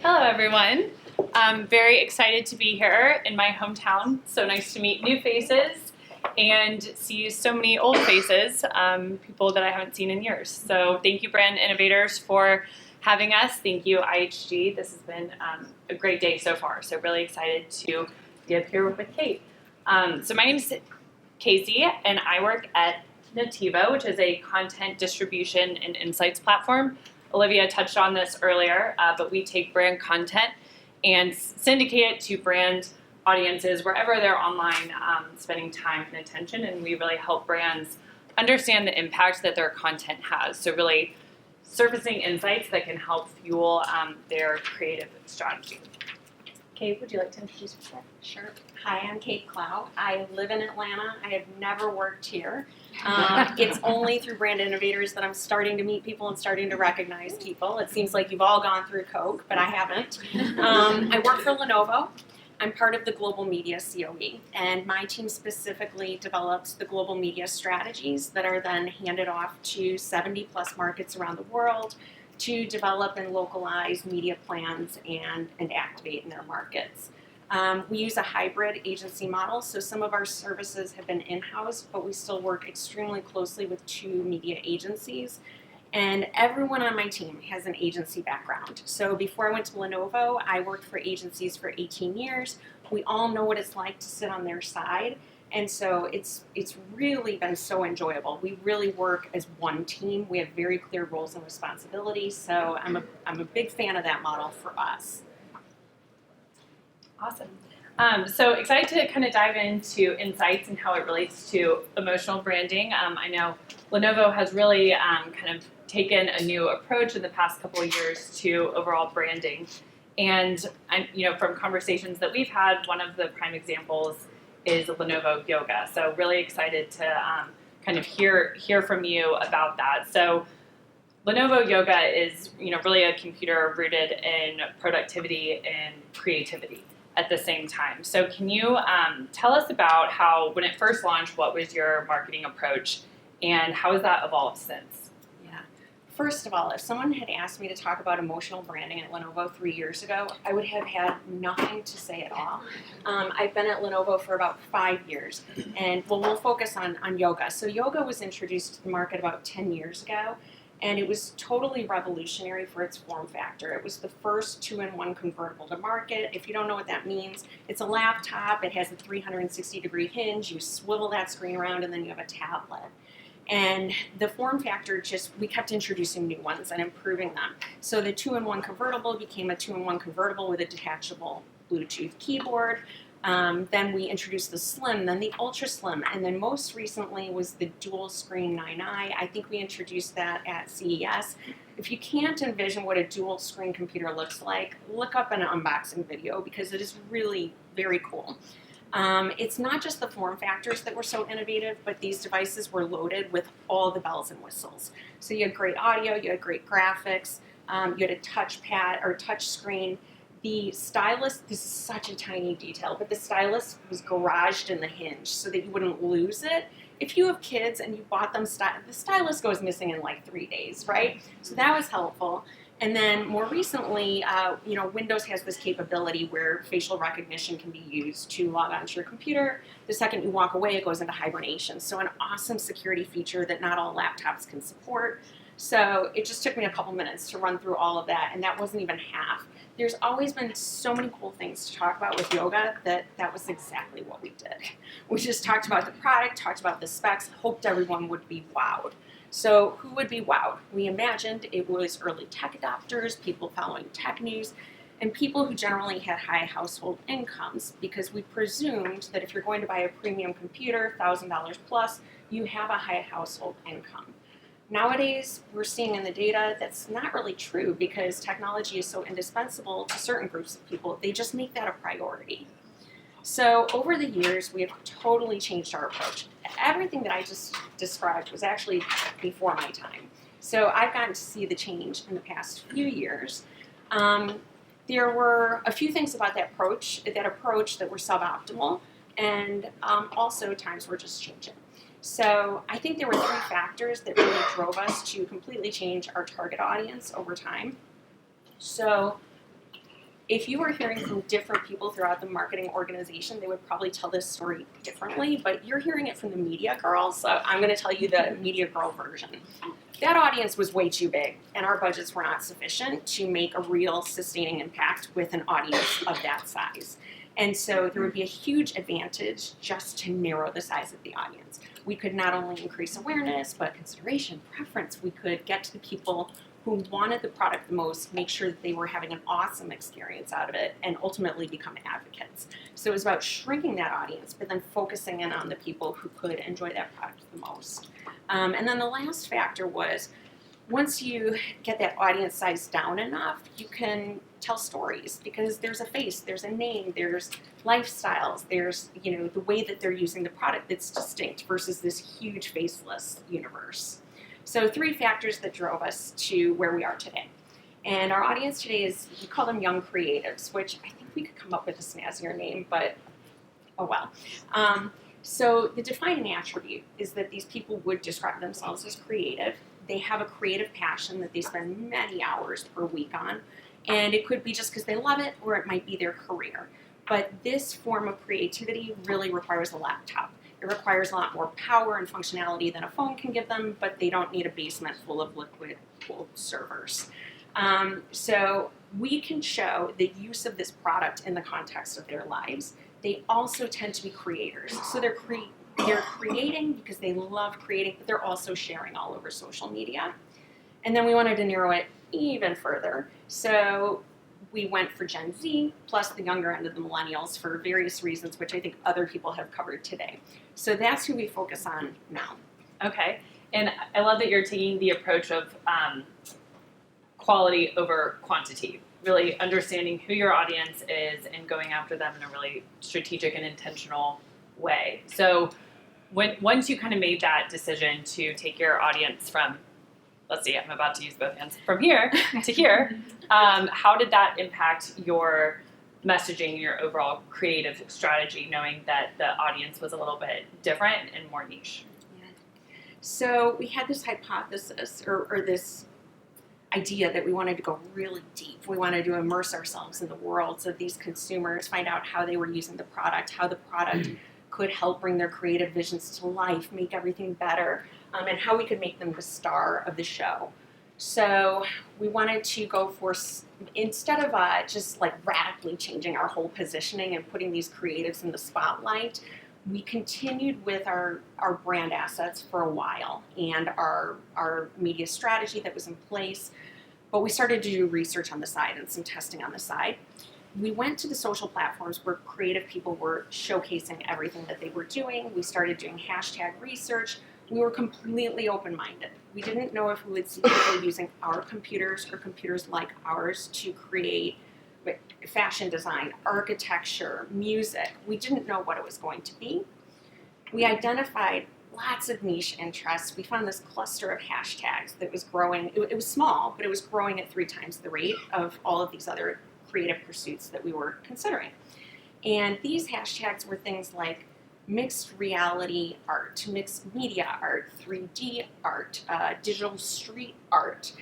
Hello, everyone. I'm very excited to be here in my hometown. So nice to meet new faces and see so many old faces, people that I haven't seen in years. So thank you, Brand Innovators, for having us. Thank you, IHG. This has been a great day so far. So really excited to be up here with Kate. So my name is Casey, and I work at Nativo, which is a content distribution and insights platform. Olivia touched on this earlier, but we take brand content and syndicate it to brand audiences wherever they're online spending time and attention, and we really help brands understand the impact that their content has. So really surfacing insights that can help fuel their creative strategy. Kate, would you like to introduce yourself? Sure. Hi, I'm Kate Clough. I live in Atlanta. I have never worked here. It's only through Brand Innovators that I'm starting to meet people and starting to recognize people. It seems like you've all gone through Coke, but I haven't. I work for Lenovo. I'm part of the global media COE, and my team specifically develops the global media strategies that are then handed off to 70 plus markets around the world to develop and localize media plans and activate in their markets. We use a hybrid agency model, so some of our services have been in-house, but we still work extremely closely with 2 media agencies. And everyone on my team has an agency background. So before I went to Lenovo, I worked for agencies for 18 years. We all know what it's like to sit on their side. And so it's really been so enjoyable. We really work as one team. We have very clear roles and responsibilities. So I'm a big fan of that model for us. Awesome. So excited to kind of dive into insights and how it relates to emotional branding. I know Lenovo has really kind of taken a new approach in the past couple of years to overall branding. And from conversations that we've had, one of the prime examples is Lenovo Yoga. So really excited to kind of hear from you about that. So Lenovo Yoga is really a computer rooted in productivity and creativity at the same time. So can you tell us about how, when it first launched, what was your marketing approach and how has that evolved since? Yeah. First of all, if someone had asked me to talk about emotional branding at Lenovo 3 years ago, I would have had nothing to say at all. I've been at Lenovo for about 5 years, and we'll focus on yoga. So yoga was introduced to the market about 10 years ago, and it was totally revolutionary for its form factor. It was the first 2-in-1 convertible to market. If you don't know what that means, it's a laptop. It has a 360-degree hinge. You swivel that screen around, and then you have a tablet. And the form factor we kept introducing new ones and improving them. So the 2-in-1 convertible became a 2-in-1 convertible with a detachable Bluetooth keyboard. Then we introduced the Slim, then the Ultra Slim, and then most recently was the dual screen 9i. I think we introduced that at CES. If you can't envision what a dual screen computer looks like, look up an unboxing video because it is really very cool. It's not just the form factors that were so innovative, but these devices were loaded with all the bells and whistles. So you had great audio, you had great graphics, you had a touchpad or touch screen. The stylus, this is such a tiny detail, but the stylus was garaged in the hinge so that you wouldn't lose it. If you have kids and you bought them, the stylus goes missing in like 3 days, right? So that was helpful. And then more recently, Windows has this capability where facial recognition can be used to log onto your computer. The second you walk away, it goes into hibernation. So an awesome security feature that not all laptops can support. So it just took me a couple minutes to run through all of that, and that wasn't even half. There's always been so many cool things to talk about with yoga that was exactly what we did. We just talked about the product, talked about the specs, hoped everyone would be wowed. So who would be wowed? We imagined it was early tech adopters, people following tech news, and people who generally had high household incomes, because we presumed that if you're going to buy a premium computer, $1,000 plus, you have a high household income. Nowadays, we're seeing in the data that's not really true because technology is so indispensable to certain groups of people. They just make that a priority. So over the years, we have totally changed our approach. Everything that I just described was actually before my time. So I've gotten to see the change in the past few years. There were a few things about that approach that were suboptimal, and also times were just changing. So I think there were 3 factors that really drove us to completely change our target audience over time. So if you were hearing from different people throughout the marketing organization, they would probably tell this story differently, but you're hearing it from the media girl, so I'm going to tell you the media girl version. That audience was way too big, and our budgets were not sufficient to make a real sustaining impact with an audience of that size. And so there would be a huge advantage just to narrow the size of the audience. We could not only increase awareness, but consideration, preference. We could get to the people who wanted the product the most, make sure that they were having an awesome experience out of it, and ultimately become advocates. So it was about shrinking that audience, but then focusing in on the people who could enjoy that product the most. And then the last factor was, once you get that audience size down enough, you can tell stories, because there's a face, there's a name, there's lifestyles, there's the way that they're using the product that's distinct versus this huge faceless universe. So 3 factors that drove us to where we are today. And our audience today is, we call them young creatives, which I think we could come up with a snazzier name, but oh well. So the defining attribute is that these people would describe themselves as creative. They have a creative passion that they spend many hours per week on. And it could be just because they love it, or it might be their career. But this form of creativity really requires a laptop. It requires a lot more power and functionality than a phone can give them, but they don't need a basement full of liquid-cooled servers. So we can show the use of this product in the context of their lives. They also tend to be creators. So they're creating because they love creating, but they're also sharing all over social media. And then we wanted to narrow it even further. So we went for Gen Z, plus the younger end of the millennials for various reasons, which I think other people have covered today. So that's who we focus on now. Okay. And I love that you're taking the approach of quality over quantity, really understanding who your audience is and going after them in a really strategic and intentional way. So once you kind of made that decision to take your audience from, let's see, I'm about to use both hands, from here to here, how did that impact your messaging, your overall creative strategy, knowing that the audience was a little bit different and more niche? Yeah. So we had this hypothesis, or this idea that we wanted to go really deep. We wanted to immerse ourselves in the worlds of these consumers, find out how they were using the product, how the product could help bring their creative visions to life, make everything better, and how we could make them the star of the show. So we wanted to go for, instead of just like radically changing our whole positioning and putting these creatives in the spotlight, we continued with our brand assets for a while and our media strategy that was in place, but we started to do research on the side and some testing on the side. We went to the social platforms where creative people were showcasing everything that they were doing. We started doing hashtag research. We were completely open-minded. We didn't know if we would see people using our computers or computers like ours to create fashion design, architecture, music. We didn't know what it was going to be. We identified lots of niche interests. We found this cluster of hashtags that was growing. It was small, but it was growing at 3 times the rate of all of these other creative pursuits that we were considering. And these hashtags were things like mixed reality art, mixed media art, 3D art, digital street art.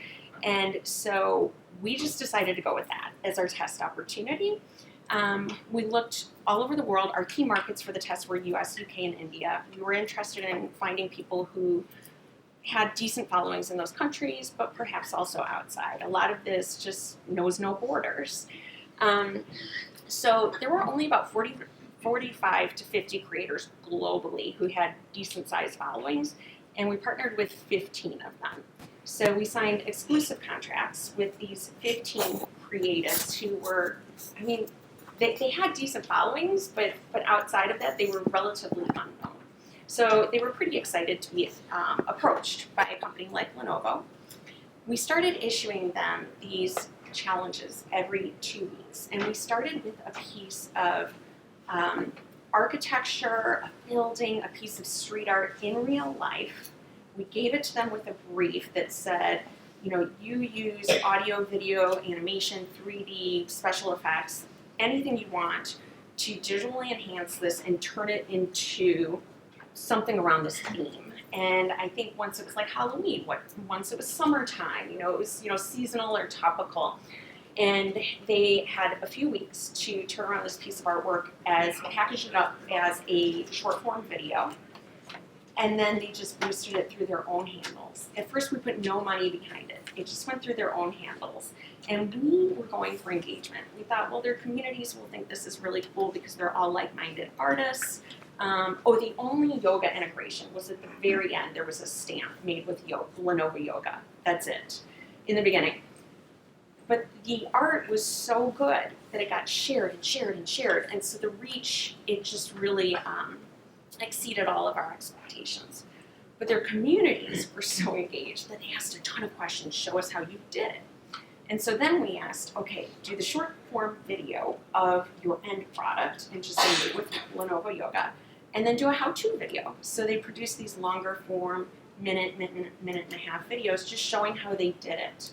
And so we just decided to go with that as our test opportunity. We looked all over the world. Our key markets for the test were US, UK, and India. We were interested in finding people who had decent followings in those countries, but perhaps also outside. A lot of this just knows no borders. So there were only about 45 to 50 creators globally who had decent sized followings, and we partnered with 15 of them. So we signed exclusive contracts with these 15 creatives who were, they had decent followings, but outside of that, they were relatively unknown. So they were pretty excited to be approached by a company like Lenovo. We started issuing them these challenges every 2 weeks, and we started with a piece of architecture, a building, a piece of street art in real life. We gave it to them with a brief that said, you use audio, video, animation, 3D, special effects, anything you want to digitally enhance this and turn it into something around this theme. And I think once it was like Halloween, once it was summertime, it was seasonal or topical. And they had a few weeks to turn around this piece of artwork package it up as a short form video. And then they just boosted it through their own handles. At first we put no money behind it. It just went through their own handles. And we were going for engagement. We thought, well, their communities will think this is really cool because they're all like-minded artists. The only yoga integration was at the very end. There was a stamp made with Lenovo Yoga. That's it, in the beginning. But the art was so good that it got shared and shared and shared. And so the reach, it just really exceeded all of our expectations. But their communities were so engaged that they asked a ton of questions, show us how you did it. And so then we asked, okay, do the short form video of your end product and just say with Lenovo Yoga, and then do a how-to video. So they produced these longer form, minute and a half videos just showing how they did it.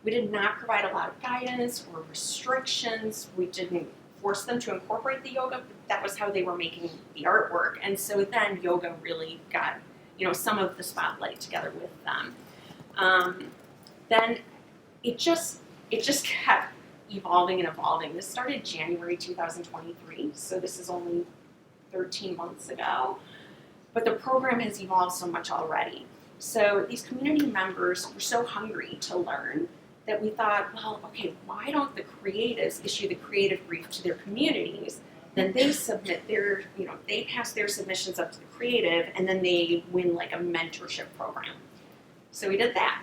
We did not provide a lot of guidance or restrictions. We didn't force them to incorporate the yoga, but that was how they were making the artwork. And so then yoga really got, some of the spotlight together with them. Then it just kept evolving and evolving. This started January 2023, so this is only 13 months ago. But the program has evolved so much already. So these community members were so hungry to learn that we thought, well, okay, why don't the creatives issue the creative brief to their communities? Then they submit their, they pass their submissions up to the creative, and then they win like a mentorship program. So we did that.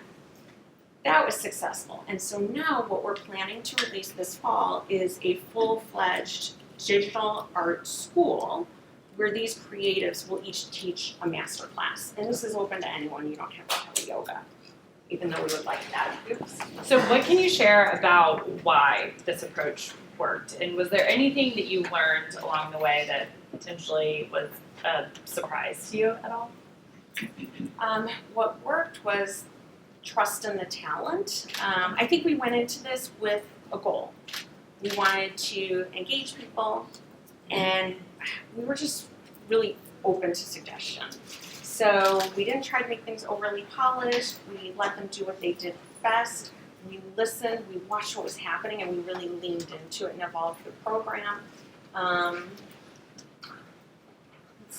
That was successful. And so now what we're planning to release this fall is a full-fledged digital art school where these creatives will each teach a master class. And this is open to anyone. You don't have to have a yoga, even though we would like that. Oops. So what can you share about why this approach worked? And was there anything that you learned along the way that potentially was a surprise to you at all? What worked was trust in the talent. I think we went into this with a goal. We wanted to engage people, and we were just really open to suggestion. So we didn't try to make things overly polished. We let them do what they did best. We listened, we watched what was happening, and we really leaned into it and evolved the program.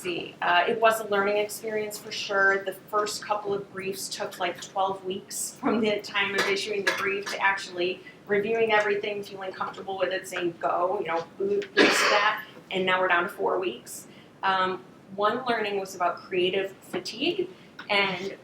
It was a learning experience for sure. The first couple of briefs took like 12 weeks from the time of issuing the brief to actually reviewing everything, feeling comfortable with it, saying go, boost that, and now we're down to 4 weeks. One learning was about creative fatigue, and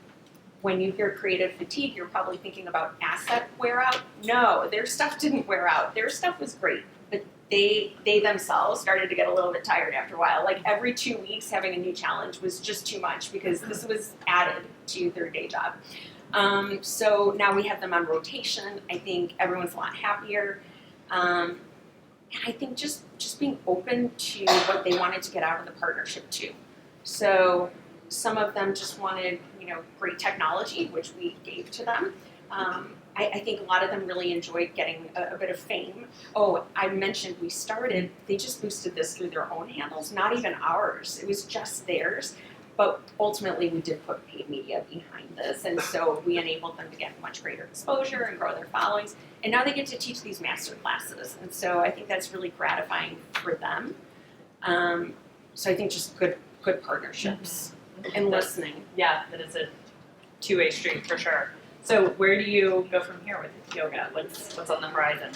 when you hear creative fatigue, you're probably thinking about asset wear out. No, their stuff didn't wear out. Their stuff was great, but they themselves started to get a little bit tired after a while. Like every 2 weeks having a new challenge was just too much because this was added to their day job. So now we have them on rotation. I think everyone's a lot happier. And I think just being open to what they wanted to get out of the partnership too. So some of them just wanted, great technology, which we gave to them. I think a lot of them really enjoyed getting a bit of fame. Oh, I mentioned they just boosted this through their own handles, not even ours. It was just theirs. But ultimately, we did put paid media behind this, and so we enabled them to get much greater exposure and grow their followings. And now they get to teach these master classes, and so I think that's really gratifying for them. So I think just good partnerships and listening. Yeah, that is a two-way street for sure. So where do you go from here with yoga? What's on the horizon?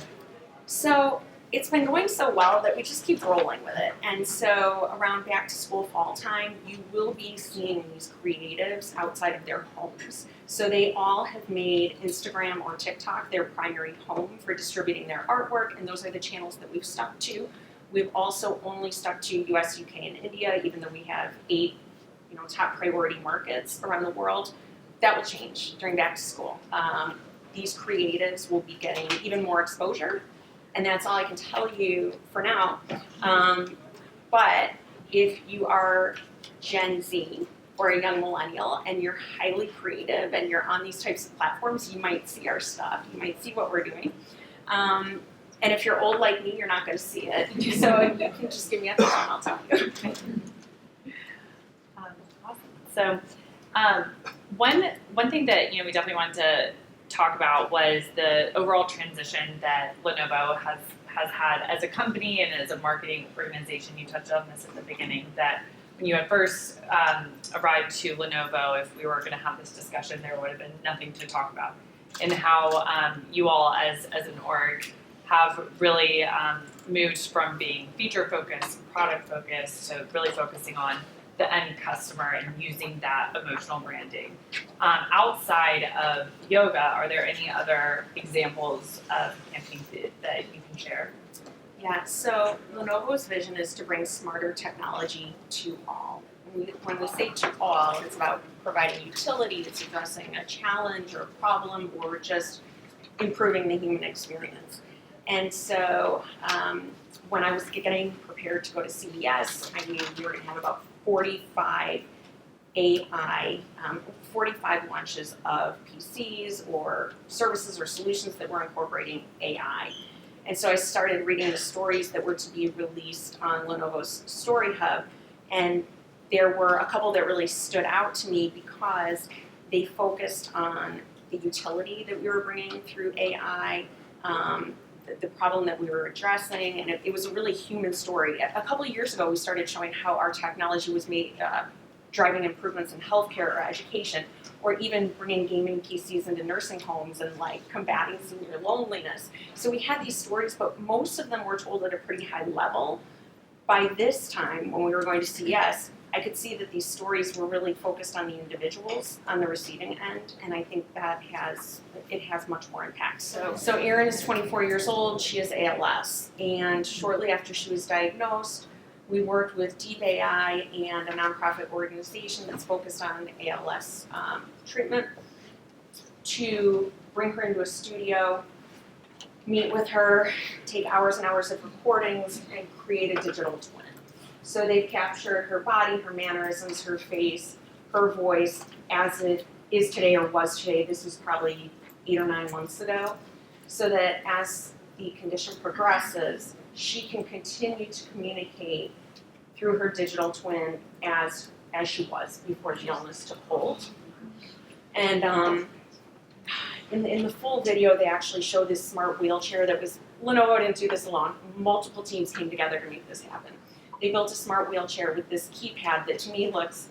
So it's been going so well that we just keep rolling with it. And so around back to school fall time, you will be seeing these creatives outside of their homes. So they all have made Instagram or TikTok their primary home for distributing their artwork, and those are the channels that we've stuck to. We've also only stuck to US, UK, and India, even though we have 8 top priority markets around the world. That will change during back to school. These creatives will be getting even more exposure, and that's all I can tell you for now. But if you are Gen Z or a young millennial and you're highly creative and you're on these types of platforms, you might see our stuff. You might see what we're doing. And if you're old like me, you're not going to see it. So you can just give me a call and I'll tell you. Awesome. So one thing that we definitely wanted to talk about was the overall transition that Lenovo has had as a company and as a marketing organization. You touched on this at the beginning, that when you had first arrived to Lenovo, if we were going to have this discussion, there would have been nothing to talk about. And how you all as an org have really moved from being feature focused, product focused, to really focusing on the end customer and using that emotional branding. Outside of yoga, are there any other examples of campaigns that you can share? Yeah, so Lenovo's vision is to bring smarter technology to all. When we say to all, it's about providing utility, it's addressing a challenge or a problem, or just improving the human experience. And so when I was getting prepared to go to CES, I knew we were going to have about 45 AI, 45 launches of PCs or services or solutions that were incorporating AI. And so I started reading the stories that were to be released on Lenovo's Story Hub, and there were a couple that really stood out to me because they focused on the utility that we were bringing through AI, the problem that we were addressing, and it was a really human story. A couple of years ago, we started showing how our technology was made driving improvements in healthcare or education, or even bringing gaming PCs into nursing homes and like combating senior loneliness. So we had these stories, but most of them were told at a pretty high level. By this time, when we were going to CES, I could see that these stories were really focused on the individuals on the receiving end, and I think that has much more impact. So Erin is 24 years old, she has ALS, and shortly after she was diagnosed, we worked with Deep AI and a nonprofit organization that's focused on ALS treatment to bring her into a studio, meet with her, take hours and hours of recordings, and create a digital twin. So they've captured her body, her mannerisms, her face, her voice as it is today or was today. This was probably 8 or 9 months ago. So that as the condition progresses, she can continue to communicate through her digital twin as she was before the illness took hold. And in the full video, they actually show this smart wheelchair that was, Lenovo didn't do this alone. Multiple teams came together to make this happen. They built a smart wheelchair with this keypad that to me looks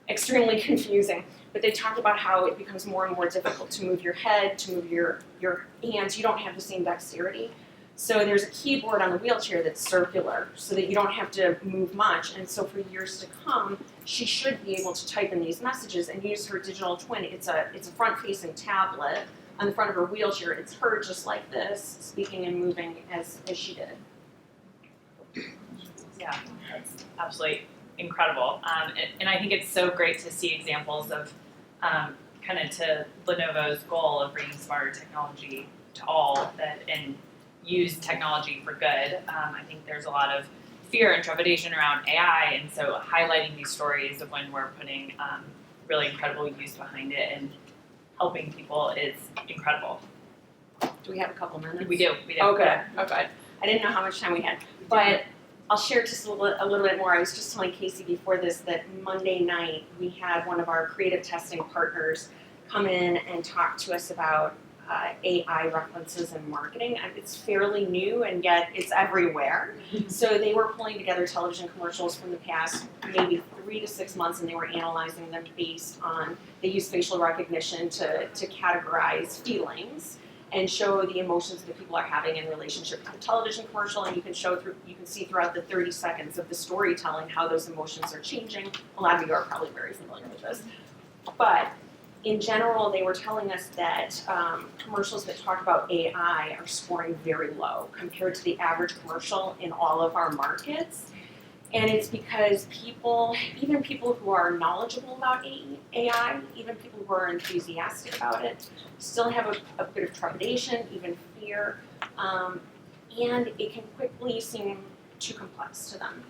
extremely confusing, but they talked about how it becomes more and more difficult to move your head, to move your hands. You don't have the same dexterity. So there's a keyboard on the wheelchair that's circular so that you don't have to move much. And so for years to come, she should be able to type in these messages and use her digital twin. It's a front-facing tablet. On the front of her wheelchair, it's her just like this, speaking and moving as she did. Yeah, that's absolutely incredible. And I think it's so great to see examples of kind of to Lenovo's goal of bringing smarter technology to all and use technology for good. I think there's a lot of fear and trepidation around AI, and so highlighting these stories of when we're putting really incredible use behind it and helping people is incredible. Do we have a couple minutes? We do. Oh, good. Oh, good. I didn't know how much time we had, but I'll share just a little bit more. I was just telling Casey before this that Monday night we had one of our creative testing partners come in and talk to us about AI references in marketing. It's fairly new and yet it's everywhere. So they were pulling together television commercials from the past maybe 3 to 6 months, and they were analyzing them based on, they use facial recognition to categorize feelings and show the emotions that people are having in relationship to the television commercial, and you can see throughout the 30 seconds of the storytelling how those emotions are changing. A lot of you are probably very familiar with this. But in general, they were telling us that commercials that talk about AI are scoring very low compared to the average commercial in all of our markets. And it's because even people who are knowledgeable about AI, even people who are enthusiastic about it, still have a bit of trepidation, even fear, and it can quickly seem too complex to them,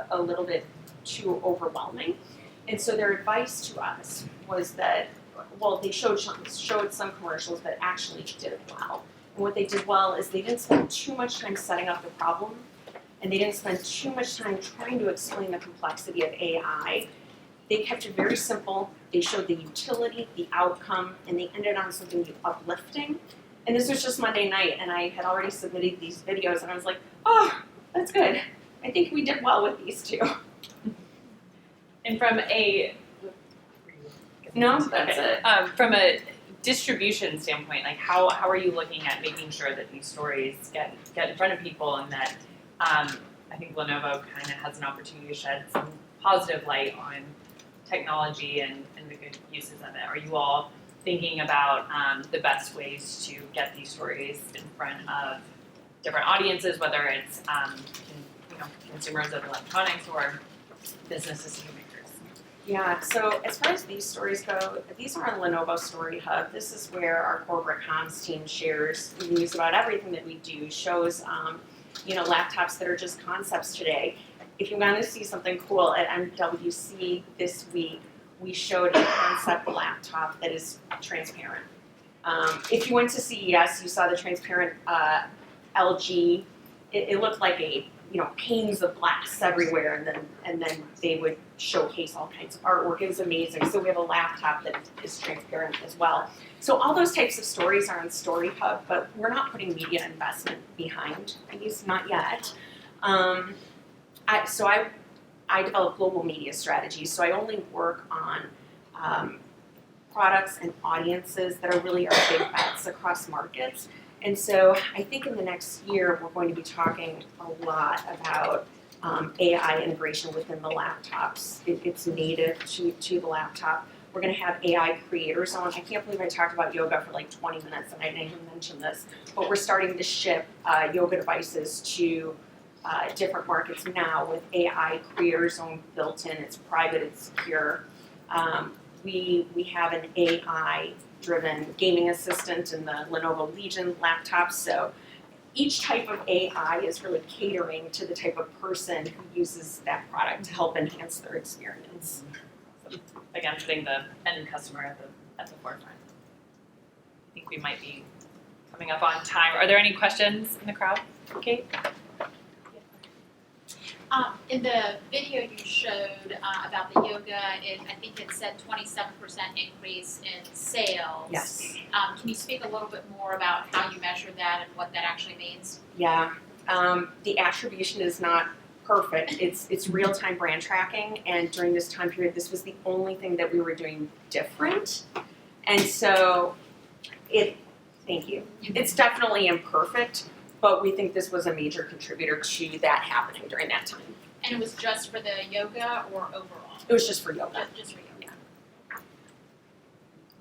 a little bit too overwhelming. And so their advice to us was that, well, they showed some commercials that actually did it well. And what they did well is they didn't spend too much time setting up the problem, and they didn't spend too much time trying to explain the complexity of AI. They kept it very simple. They showed the utility, the outcome, and they ended on something uplifting. And this was just Monday night, and I had already submitted these videos, and I was like, oh, that's good. I think we did well with these two. And from a from a distribution standpoint, like how are you looking at making sure that these stories get in front of people, and that I think Lenovo kind of has an opportunity to shed some positive light on technology and the good uses of it. Are you all thinking about the best ways to get these stories in front of different audiences, whether it's consumers of electronics or business decision makers? Yeah, so as far as these stories go, these are on Lenovo Story Hub. This is where our corporate comms team shares news about everything that we do, shows laptops that are just concepts today. If you want to see something cool at MWC this week, we showed a concept laptop that is transparent. If you went to CES, you saw the transparent LG. It looked like panes of glass everywhere, and then they would showcase all kinds of artwork. It was amazing. So we have a laptop that is transparent as well. So all those types of stories are on Story Hub, but we're not putting media investment behind these, not yet. I develop global media strategies, so I only work on products and audiences that are really our big bets across markets. And so I think in the next year, we're going to be talking a lot about AI integration within the laptops. It's native to the laptop. We're going to have AI creators on. I can't believe I talked about yoga for like 20 minutes and I didn't even mention this, but we're starting to ship yoga devices to different markets now with AI creator zone built in. It's private, it's secure. We have an AI-driven gaming assistant in the Lenovo Legion laptops. So each type of AI is really catering to the type of person who uses that product to help enhance their experience. Again, putting the end customer at the forefront. I think we might be coming up on time. Are there any questions in the crowd? Kate? In the video you showed about the yoga, I think it said 27% increase in sales. Yes. Can you speak a little bit more about how you measure that and what that actually means? Yeah. The attribution is not perfect. It's real-time brand tracking, and during this time period, this was the only thing that we were doing different. And so thank you. It's definitely imperfect, but we think this was a major contributor to that happening during that time. And it was just for the yoga or overall? It was just for yoga. Just for yoga. Yeah.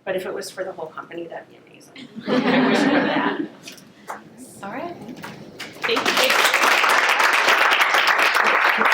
But if it was for the whole company, that'd be amazing. I wish it were that. All right.